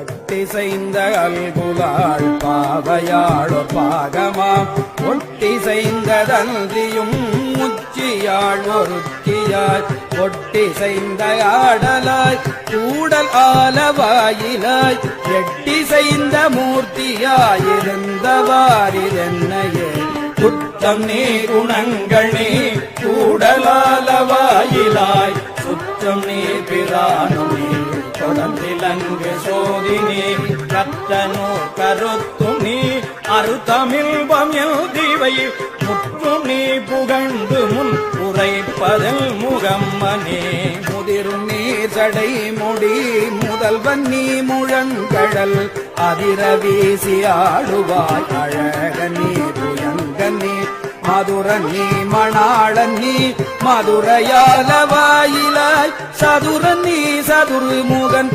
பட்டிசைந்த அல்குலாள் பாவையாளோ பாகமாம் ஒட்டிசைந்த தந்தியும் முச்சியாள் ஒருத்தியாய் ஒட்டிசைந்த ஆடலாய் கூடல் ஆலவாயிலாய் எட்டிசைந்த மூர்த்தியாயிருந்தவாரிதென்னையே குற்றம் நீ குணங்கள் நீ கூடலாலவாயிலாய் சுற்றம் நீ பிரானும் நீ தொடர்ந்திலங்கு சோதி நீ கத்தனோ கருத்தும் நீ அருத்தமிழ்பம் எழுதிவை முற்றும் நீ புகழ்ந்து முன் உரைப்பதல் முகம்மனே முதிரும் நீர் சடை முடி முதல்வன் நீ முழங்கழல் அதிர வீசி ஆடுவாய் அழக நீ புயங்க நீ மதுரன் நீ மணாளன் நீ மதுரையாலவாயிலாய் சதுரன் நீ சதுர்முகன்